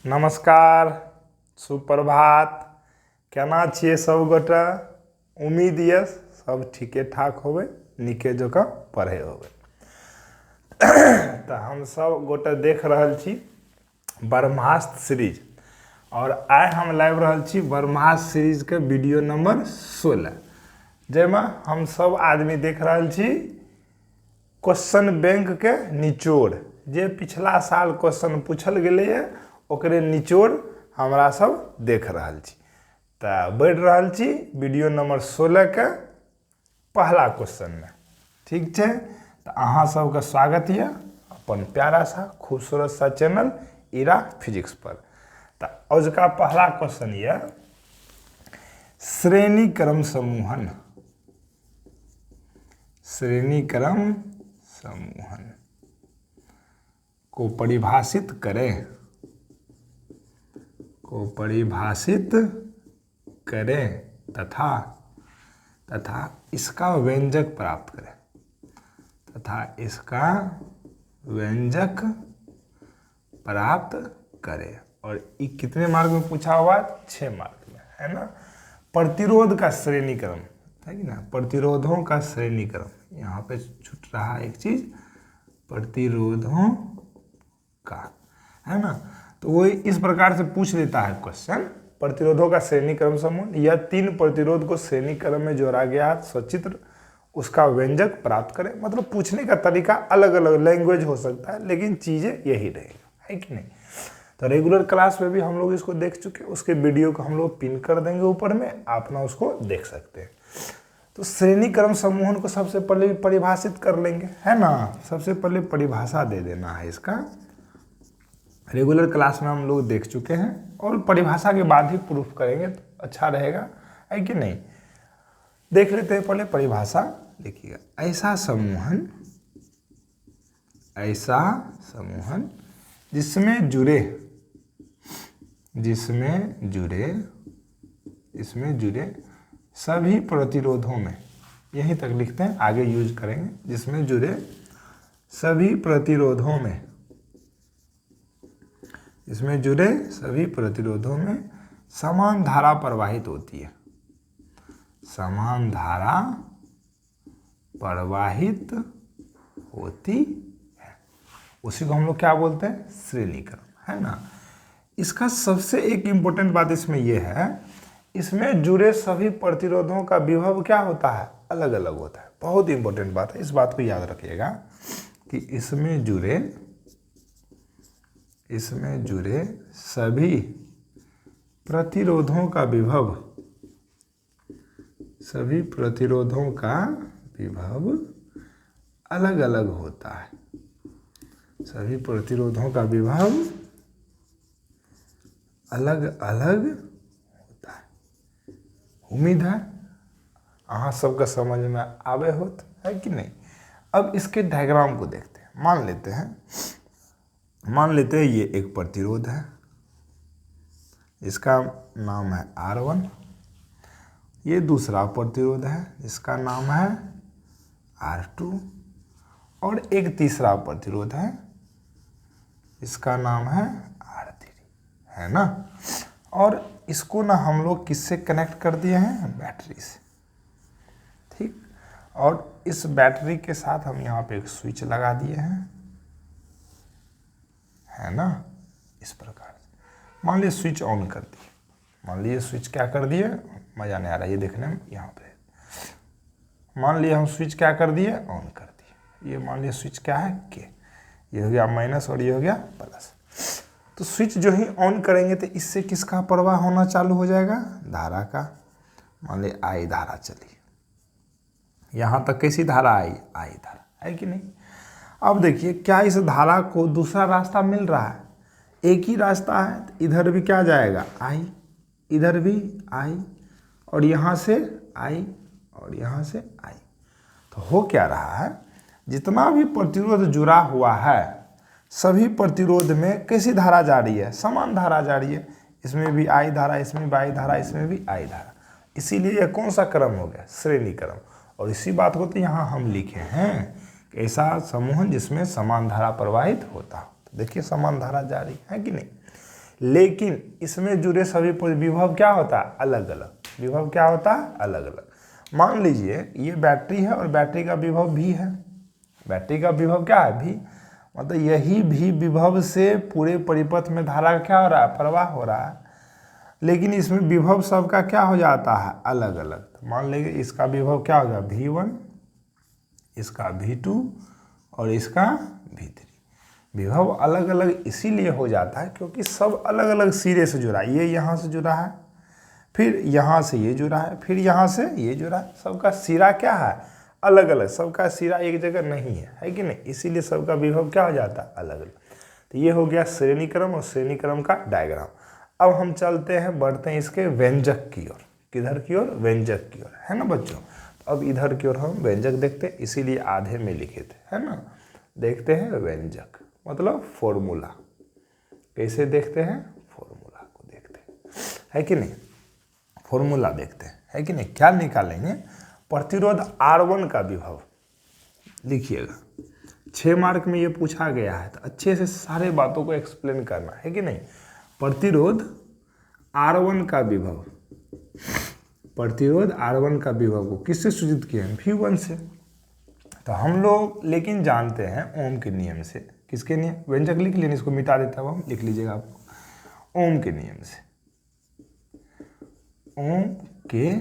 नमस्कार, सुप्रभात। केना छियै सब गोटा? उम्मीद यऽ सब ठीके ठाक होबे, नीके जकाँ पढ़े होबे। तो हम सब गोटे देख रहल छी ब्रह्मास्त्र सीरीज, और आइ हम लाइव रहल छी ब्रह्मास्त्र सीरीज के वीडियो नंबर 16, जैमे हम सब आदमी देख रहल छी क्वेश्चन बैंक के निचोड़। जे पिछला साल क्वेश्चन पूछल गेलै है ओकरे निचोड़ हमरा सब देख रहल छी। तो बढ़ रहल छी वीडियो नंबर 16 के पहला क्वेश्चन में। ठीक है, तो अहाँ सबके स्वागत है अपन प्यारा सा खूबसूरत सा चैनल इरा फिजिक्स पर। तो आज का पहला क्वेश्चन है श्रेणी क्रम समूहन। श्रेणी क्रम समूहन को परिभाषित करें, तथा इसका व्यंजक प्राप्त करें, और ये कितने मार्क में पूछा हुआ? 6 मार्क में, है ना। प्रतिरोध का श्रेणी क्रम है कि ना, प्रतिरोधों का श्रेणी क्रम। यहाँ पे छूट रहा एक चीज, प्रतिरोधों का, है ना। तो वो इस प्रकार से पूछ लेता है क्वेश्चन, प्रतिरोधों का श्रेणी क्रम समूह या 3 प्रतिरोध को श्रेणी क्रम में जोड़ा गया सचित्र, उसका व्यंजक प्राप्त करें। मतलब पूछने का तरीका अलग अलग लैंग्वेज हो सकता है, लेकिन चीजें यही रहेगा, है कि नहीं। तो रेगुलर क्लास में भी हम लोग इसको देख चुके, उसके वीडियो को हम लोग पिन कर देंगे ऊपर में, आप ना उसको देख सकते हैं। तो श्रेणी क्रम समूहन को सबसे पहले परिभाषित कर लेंगे, है ना। सबसे पहले परिभाषा दे देना है इसका। रेगुलर क्लास में हम लोग देख चुके हैं, और परिभाषा के बाद ही प्रूफ करेंगे तो अच्छा रहेगा, है कि नहीं। देख लेते हैं पहले परिभाषा। देखिएगा, ऐसा समूहन जिसमें जुड़े सभी प्रतिरोधों में, यहीं तक लिखते हैं, आगे यूज करेंगे। जिसमें जुड़े सभी प्रतिरोधों में समान धारा प्रवाहित होती है। समान धारा प्रवाहित होती है, उसी को हम लोग क्या बोलते हैं? श्रेणी क्रम, है ना। इसका सबसे एक इंपॉर्टेंट बात इसमें यह है, इसमें जुड़े सभी प्रतिरोधों का विभव क्या होता है? अलग अलग होता है। बहुत इंपॉर्टेंट बात है, इस बात को याद रखिएगा कि इसमें जुड़े सभी प्रतिरोधों का विभव अलग अलग होता है। सभी प्रतिरोधों का विभव अलग अलग होता है। उम्मीद है अहाँ सबका समझ में आवे होत, है कि नहीं। अब इसके डायग्राम को देखते हैं। मान लेते हैं ये एक प्रतिरोध है, इसका नाम है R1। ये दूसरा प्रतिरोध है, इसका नाम है R2, और एक तीसरा प्रतिरोध है, इसका नाम है R3, है ना। और इसको ना हम लोग किससे कनेक्ट कर दिए हैं? बैटरी से, ठीक। और इस बैटरी के साथ हम यहाँ पे एक स्विच लगा दिए हैं, है ना, इस प्रकार से। मान लीजिए स्विच ऑन कर दिए, मान लीजिए स्विच क्या कर दिए, मज़ा नहीं आ रहा ये देखने में। यहाँ पे मान लीजिए हम स्विच क्या कर दिए? ऑन कर दिए। ये मान लीजिए स्विच क्या है? के। ये हो गया माइनस और ये हो गया प्लस। तो स्विच जो ही ऑन करेंगे तो इससे किसका प्रवाह होना चालू हो जाएगा? धारा का। मान लीजिए आई धारा चली, यहाँ तक कैसी धारा आई? आई धारा, है कि नहीं। अब देखिए, क्या इस धारा को दूसरा रास्ता मिल रहा है? एक ही रास्ता है, तो इधर भी क्या जाएगा? आई, इधर भी आई, और यहाँ से आई, और यहाँ से आई। तो हो क्या रहा है, जितना भी प्रतिरोध जुड़ा हुआ है सभी प्रतिरोध में कैसी धारा जा रही है? समान धारा जा रही है। इसमें भी आई धारा, इसमें भी आई धारा, इसमें भी आई धारा। इसीलिए यह कौन सा क्रम हो गया? श्रेणी क्रम। और इसी बात को तो यहाँ हम लिखे हैं कि ऐसा समूह जिसमें समान धारा प्रवाहित होता हो। तो देखिए समान धारा जा रही है कि नहीं। लेकिन इसमें जुड़े सभी विभव क्या होता है, अलग अलग। विभव क्या होता है, अलग अलग। मान लीजिए ये बैटरी है और बैटरी का विभव भी है। बैटरी का विभव क्या है, भी, मतलब यही भी विभव से पूरे परिपथ में धारा क्या हो रहा है, प्रवाह हो रहा है, लेकिन इसमें विभव सबका क्या हो जाता है, अलग अलग। तो मान लीजिए इसका विभव क्या होगा, V1, इसका V2 और इसका V3। विभव अलग अलग इसीलिए हो जाता है क्योंकि सब अलग अलग सिरे से जुड़ा है। ये यहाँ से जुड़ा है, फिर यहाँ से ये जुड़ा है, फिर यहाँ से ये जुड़ा है। सबका सिरा क्या है, अलग अलग। सबका सिरा एक जगह नहीं है कि नहीं, इसीलिए सबका विभव क्या हो जाता है, अलग अलग। तो ये हो गया श्रेणी क्रम और श्रेणी क्रम का डायग्राम। अब हम चलते हैं, बढ़ते हैं इसके व्यंजक की ओर। किधर की ओर, व्यंजक की ओर, है ना बच्चों। अब इधर की ओर हम व्यंजक देखते हैं, इसीलिए आधे में लिखे थे, है ना। देखते हैं व्यंजक मतलब फॉर्मूला। कैसे देखते हैं, फॉर्मूला को देखते हैं, है कि नहीं। फॉर्मूला देखते हैं, है कि नहीं। क्या निकालेंगे, प्रतिरोध R1 का विभव लिखिएगा। 6 मार्क में ये पूछा गया है, तो अच्छे से सारे बातों को एक्सप्लेन करना है कि नहीं। प्रतिरोध R1 का विभव, प्रतिरोध R1 का विभव को किससे सूचित किए हैं, V1 से। तो हम लोग लेकिन जानते हैं ओम के नियम से। किसके नियम, व्यंजक लिख लेना, इसको मिटा देता हूँ, लिख लीजिएगा आप, ओम के नियम से। ओम के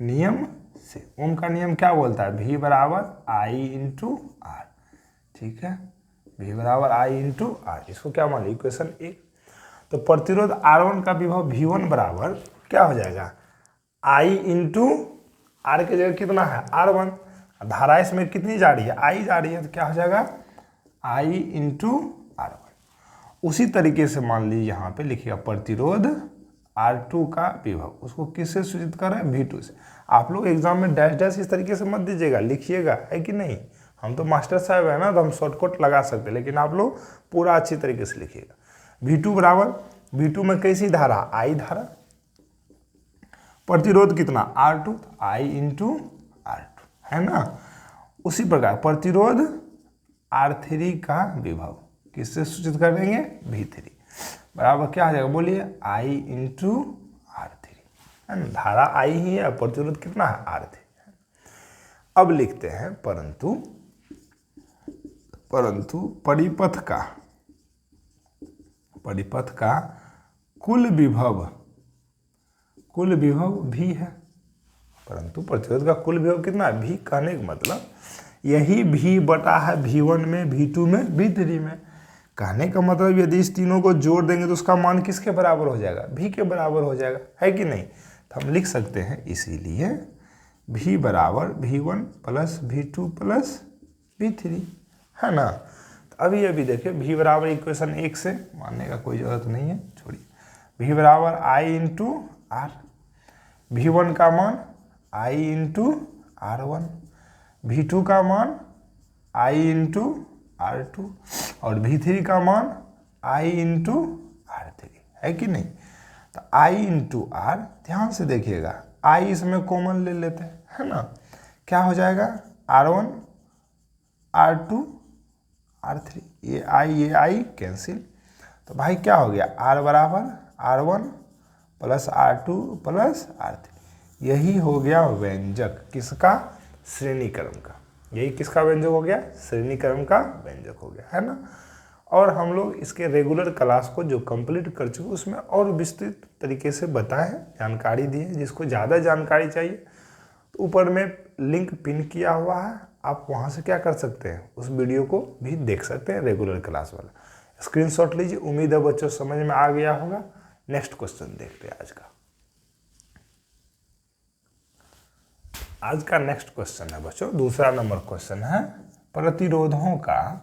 नियम से, ओम का नियम क्या बोलता है, V बराबर I × R, ठीक है। V बराबर I × R, इसको क्या मान लो, इक्वेशन 1। तो प्रतिरोध R1 का विभव V1 बराबर क्या हो जाएगा, I × R के जगह कितना है, R1। धारा इसमें कितनी जा रही है, I जा रही है, तो क्या हो जाएगा, I × R1। उसी तरीके से मान लीजिए यहाँ पे लिखिएगा प्रतिरोध R2 का विभव, उसको किससे सूचित कर रहे हैं, V2 से। आप लोग एग्जाम में डैश डैश इस तरीके से मत दीजिएगा, लिखिएगा, है कि नहीं। हम तो मास्टर साहब है ना, तो हम शॉर्टकट लगा सकते हैं, लेकिन आप लोग पूरा अच्छी तरीके से लिखिएगा। V2 बराबर, V2 में कैसी धारा, I धारा, प्रतिरोध कितना R2, I × R2, है ना। उसी प्रकार प्रतिरोध R3 का विभव किससे सूचित कर देंगे, V3 बराबर क्या हो जाएगा, बोलिए I × R3, है ना। धारा I ही है, प्रतिरोध कितना है, R3। अब लिखते हैं परंतु परिपथ का कुल विभव भी है। परंतु प्रतिरोध का कुल विभव कितना है, V। कहने का मतलब यही V बटा है V1 में, V2 में, V3 में। कहने का मतलब यदि इस तीनों को जोड़ देंगे तो उसका मान किसके बराबर हो जाएगा, V के बराबर हो जाएगा, है कि नहीं। तो हम लिख सकते हैं इसीलिए V बराबर V1 + V2 + V3, है ना। तो अभी देखिए V बराबर इक्वेशन 1 से मानने का कोई ज़रूरत नहीं है, छोड़िए। V बराबर I × R, V1 का मान I × R1, V2 का मान I × R2 और V3 का मान I × R3, है कि नहीं। तो I × R, ध्यान से देखिएगा, I इसमें कॉमन ले लेते हैं, है ना। क्या हो जाएगा, R1 R2 R3, ये I कैंसिल। तो भाई क्या हो गया, R बराबर R1 + R2 + R3। यही हो गया व्यंजक किसका, श्रेणी क्रम का। यही किसका व्यंजक हो गया, श्रेणी क्रम का व्यंजक हो गया, है ना। और हम लोग इसके रेगुलर क्लास को जो कंप्लीट कर चुके उसमें और विस्तृत तरीके से बताए हैं, जानकारी दी है। जिसको ज़्यादा जानकारी चाहिए तो ऊपर में लिंक पिन किया हुआ है, आप वहाँ से क्या कर सकते हैं, उस वीडियो को भी देख सकते हैं, रेगुलर क्लास वाला। स्क्रीनशॉट लीजिए। उम्मीद है बच्चों समझ में आ गया होगा। नेक्स्ट क्वेश्चन देखते हैं आज का। आज का नेक्स्ट क्वेश्चन है बच्चों, दूसरा नंबर क्वेश्चन है, प्रतिरोधों का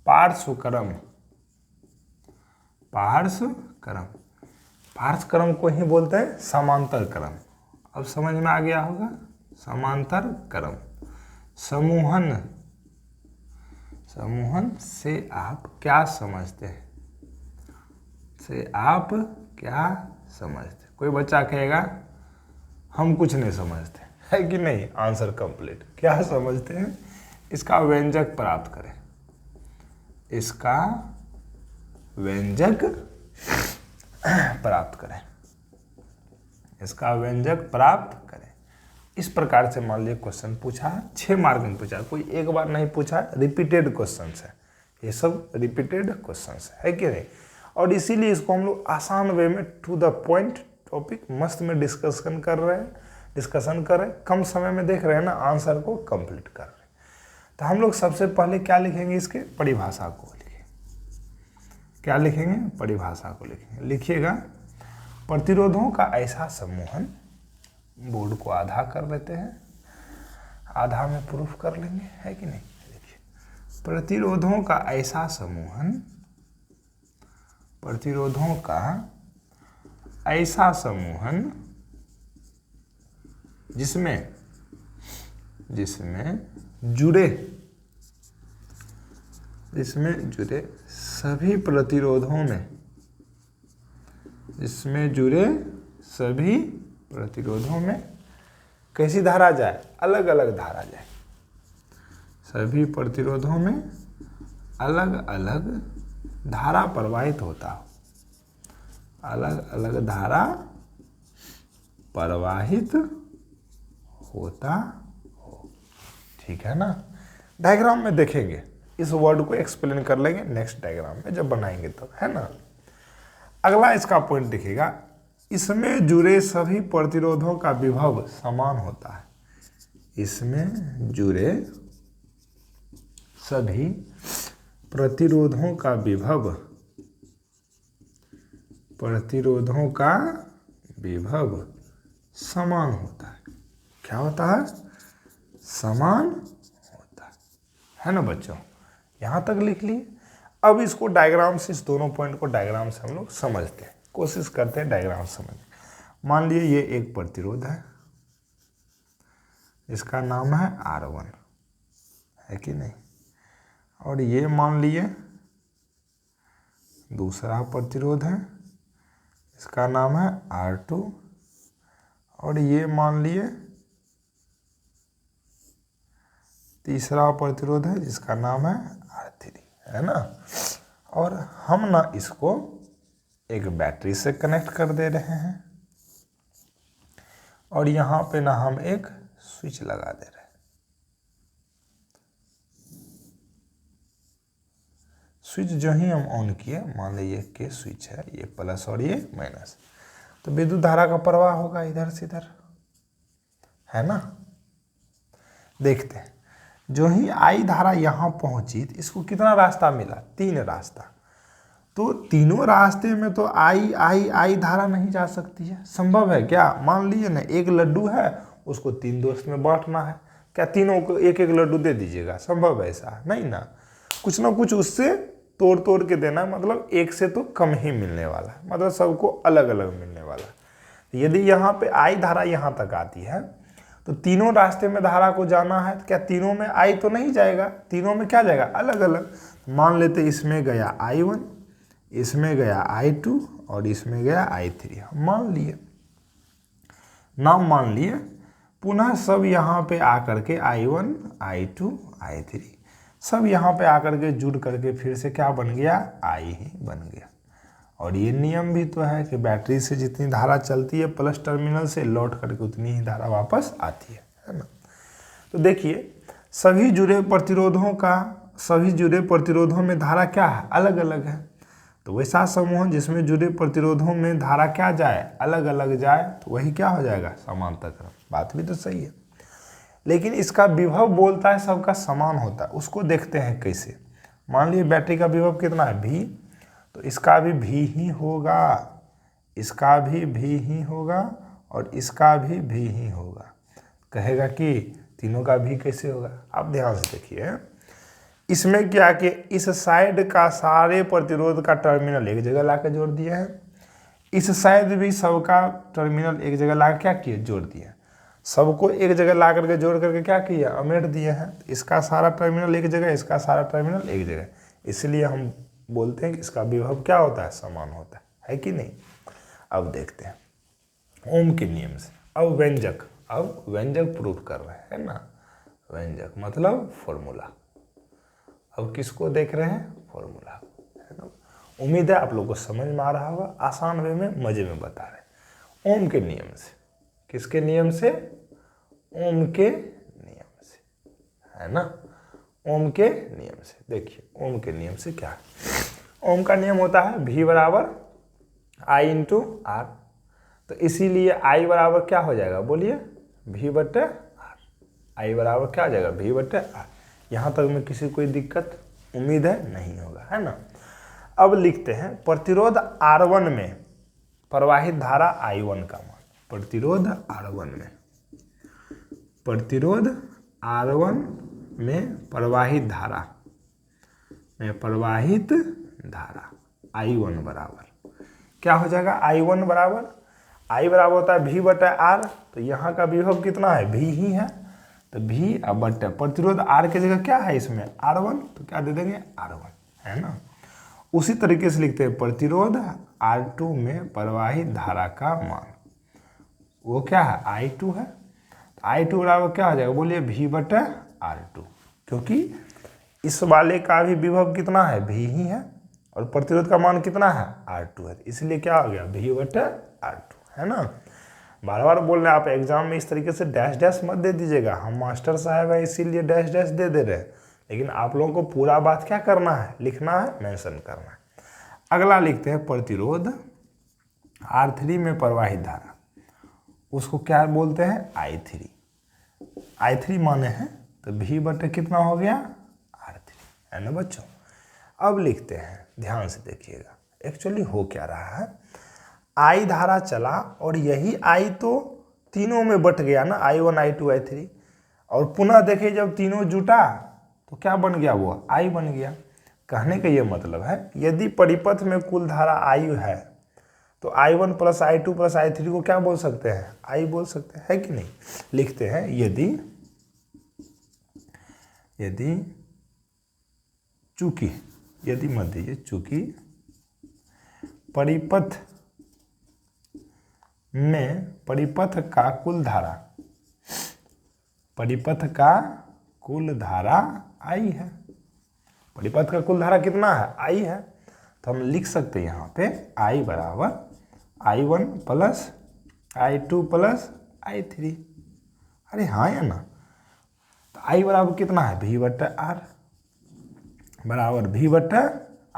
पार्श्व क्रम को ही बोलते हैं समांतर क्रम। अब समझ में आ गया होगा, समांतर क्रम। समूहन से आप क्या समझते हैं, कोई बच्चा कहेगा हम कुछ नहीं समझते, है कि नहीं। Answer complete. क्या समझते हैं इसका व्यंजक प्राप्त करें, इसका व्यंजक प्राप्त करें, इसका व्यंजक प्राप्त करें। इस प्रकार से मान लीजिए क्वेश्चन पूछा है, 6 मार्क में पूछा, कोई एक बार नहीं पूछा है, रिपीटेड क्वेश्चन है, ये सब रिपीटेड क्वेश्चन है कि नहीं। और इसीलिए इसको हम लोग आसान वे में टू द पॉइंट टॉपिक मस्त में डिस्कशन कर रहे हैं, कम समय में देख रहे हैं ना, आंसर को कंप्लीट कर रहे हैं। तो हम लोग सबसे पहले क्या लिखेंगे, इसके परिभाषा को लिखेंगे। क्या लिखेंगे, परिभाषा को लिखेंगे। लिखिएगा, प्रतिरोधों का ऐसा समूहन, बोर्ड को आधा कर लेते हैं, आधा में प्रूफ कर लेंगे, है कि नहीं। देखिए, प्रतिरोधों का ऐसा समूहन, प्रतिरोधों का ऐसा समूहन जिसमें जुड़े सभी प्रतिरोधों में, जिसमें जुड़े सभी प्रतिरोधों में कैसी धारा जाए, अलग अलग धारा जाए, सभी प्रतिरोधों में अलग अलग धारा प्रवाहित होता हो, अलग अलग धारा प्रवाहित होता हो, ठीक है ना। डायग्राम में देखेंगे, इस वर्ड को एक्सप्लेन कर लेंगे नेक्स्ट डायग्राम में जब बनाएंगे तब, है ना। अगला इसका पॉइंट देखिएगा, इसमें जुड़े सभी प्रतिरोधों का विभव समान होता है, इसमें जुड़े सभी प्रतिरोधों का विभव, प्रतिरोधों का विभव समान होता है। क्या होता है, समान होता है ना बच्चों। यहां तक लिख लिए। अब इसको डायग्राम से, इस दोनों पॉइंट को डायग्राम से हम लोग समझते हैं, कोशिश करते हैं डायग्राम समझने। मान लिए ये एक प्रतिरोध है, इसका नाम है R1, है कि नहीं। और ये मान लिए दूसरा प्रतिरोध है, इसका नाम है R2। और ये मान लिए तीसरा प्रतिरोध है, जिसका नाम है R3, है ना। और हम ना इसको एक बैटरी से कनेक्ट कर दे रहे हैं, और यहां पे ना हम एक स्विच लगा दे रहे हैं। स्विच जो ही हम ऑन किए, मान लीजिए कि स्विच है, ये प्लस और ये माइनस, तो विद्युत धारा का प्रवाह होगा इधर से इधर, है ना। देखते हैं, जो ही आई धारा यहां पहुंची तो इसको कितना रास्ता मिला, 3 रास्ता। तो तीनों रास्ते में तो आई धारा नहीं जा सकती है, संभव है क्या। मान लीजिए ना, एक लड्डू है, उसको 3 दोस्त में बांटना है, क्या तीनों को एक एक लड्डू दे दीजिएगा, संभव है ऐसा नहीं ना। कुछ ना कुछ उससे तोड़ के देना, मतलब एक से तो कम ही मिलने वाला है, मतलब सबको अलग अलग मिलने वाला है। यदि यहाँ पे आई धारा यहाँ तक आती है, तो तीनों रास्ते में धारा को जाना है, तो क्या तीनों में आई तो नहीं जाएगा, तीनों में क्या जाएगा, अलग अलग। मान लेते इसमें गया I1, इसमें गया I2 और इसमें गया I3, मान लिए, नाम मान लिए। पुनः सब यहाँ पे आकर के I1, I2, I3 सब यहाँ पे आकर के जुड़ करके फिर से क्या बन गया, I ही बन गया। और ये नियम भी तो है कि बैटरी से जितनी धारा चलती है प्लस टर्मिनल से, लौट करके उतनी ही धारा वापस आती है ना। तो देखिए, सभी जुड़े प्रतिरोधों में धारा क्या है, अलग अलग है। तो वैसा समूह जिसमें जुड़े प्रतिरोधों में धारा क्या जाए, अलग अलग जाए, तो वही क्या हो जाएगा, समांतर क्रम। बात भी तो सही है, लेकिन इसका विभव बोलता है सबका समान होता है। उसको देखते हैं कैसे। मान लीजिए बैटरी का विभव कितना है, V, तो इसका भी V ही होगा, इसका भी V ही होगा, और इसका भी V ही होगा। कहेगा कि तीनों का V कैसे होगा। आप ध्यान से देखिए, इसमें क्या कि इस साइड का सारे प्रतिरोध का टर्मिनल एक जगह लाकर जोड़ दिया है, इस साइड भी सबका टर्मिनल एक जगह ला क्या किए, जोड़ दिया। सबको एक जगह ला करके जोड़ करके क्या किया, अमेट दिए हैं। इसका सारा टर्मिनल एक जगह, इसका सारा टर्मिनल एक जगह, इसलिए हम बोलते हैं कि इसका विभव क्या होता है, समान होता है कि नहीं। अब देखते हैं ओम के नियम से। अब व्यंजक प्रूफ कर रहे हैं ना। व्यंजक मतलब फॉर्मूला। अब किसको देख रहे हैं? फॉर्मूला, है ना। उम्मीद है आप लोग को समझ में आ रहा होगा, आसान वे में, मजे में बता रहे। ओम के नियम से, किसके नियम से? ओम के नियम से, है ना। ओम के नियम से, देखिए ओम के नियम से क्या है। ओम का नियम होता है V बराबर I इंटू आर। तो इसीलिए I बराबर क्या हो जाएगा? बोलिए, V बटे आर। I बराबर क्या हो जाएगा? V बटे आर। यहाँ तक में किसी कोई दिक्कत उम्मीद है नहीं होगा, है ना। अब लिखते हैं प्रतिरोध R1 में प्रवाहित धारा I1 का मान। प्रतिरोध R1 में, प्रतिरोध R1 में प्रवाहित धारा, I1 बराबर क्या हो जाएगा? I1 बराबर, I बराबर होता है V बटा R। तो यहाँ का विभव कितना है? V ही है। तो V अब बटे प्रतिरोध R की जगह क्या है इसमें? R1। तो क्या दे देंगे? R1, है ना। उसी तरीके से लिखते हैं प्रतिरोध R2 में प्रवाहित धारा का मान, वो क्या है? I2 है। I2 बराबर क्या हो जाएगा? बोलिए, V बटे R2, क्योंकि इस वाले का भी विभव कितना है? V ही है, और प्रतिरोध का मान कितना है? R2 है। इसलिए क्या हो गया? V बटे R2, है ना। बार बार बोल रहे हैं आप एग्जाम में इस तरीके से डैश डैश मत दे दीजिएगा। हम मास्टर साहब है इसीलिए डैश डैश दे रहे हैं, लेकिन आप लोगों को पूरा बात क्या करना है? लिखना है, मेंशन करना है। अगला लिखते हैं प्रतिरोध R3 में प्रवाहित धारा, उसको क्या बोलते हैं? I3। I3 माने हैं तो V बटे कितना हो गया? R3, है ना बच्चों। अब लिखते हैं, ध्यान से देखिएगा एक्चुअली हो क्या रहा है। I धारा चला और यही I तो तीनों में बट गया ना, I1 I2 I3, और पुनः देखिए जब तीनों जुटा तो क्या बन गया? वो I बन गया। कहने का ये मतलब है यदि परिपथ में कुल धारा I है तो I1 plus I2 plus I3 को क्या बोल सकते हैं? I बोल सकते हैं, है कि नहीं। लिखते हैं यदि मत दीजिए, चूंकि परिपथ का कुल धारा I है। परिपथ का कुल धारा कितना है? I है। तो हम लिख सकते हैं यहाँ पे I बराबर I1 plus I2 plus I3। अरे हाँ या ना। तो I बराबर कितना है? V बटे R बराबर V बटे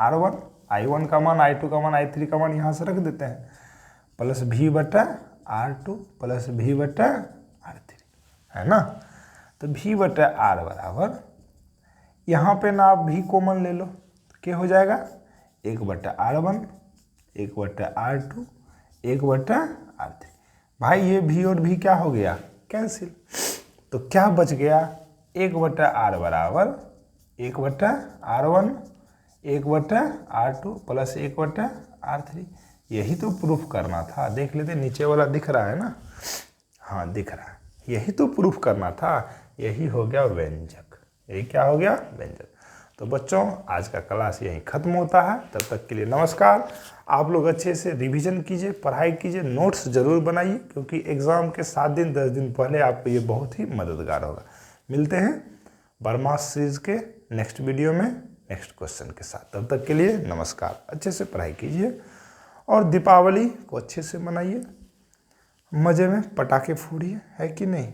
R1। I1 का मान, I2 का मान, I3 का मान यहाँ से रख देते हैं, प्लस V बटे R2 प्लस V बटे R3, है ना। तो V बटे R बराबर, यहाँ पे ना आप V कॉमन ले लो तो क्या हो जाएगा? 1 बटे R1, 1 बटे R2, 1 बटे R3। भाई ये V और V क्या हो गया? कैंसिल। तो क्या बच गया? 1 बटे R बराबर 1 बटे R1, 1 बटे R2 प्लस 1 बटे R3। यही तो प्रूफ करना था। देख लेते, नीचे वाला दिख रहा है ना? हाँ दिख रहा है। यही तो प्रूफ करना था। यही हो गया व्यंजक। यही क्या हो गया? व्यंजक। तो बच्चों आज का क्लास यहीं ख़त्म होता है। तब तक के लिए नमस्कार। आप लोग अच्छे से रिवीजन कीजिए, पढ़ाई कीजिए, नोट्स ज़रूर बनाइए, क्योंकि एग्ज़ाम के 7 दिन 10 दिन पहले आपको ये बहुत ही मददगार होगा। मिलते हैं बर्मा सीरीज़ के नेक्स्ट वीडियो में नेक्स्ट क्वेश्चन के साथ। तब तक के लिए नमस्कार। अच्छे से पढ़ाई कीजिए और दीपावली को अच्छे से मनाइए, मज़े में पटाखे फोड़िए, है कि नहीं।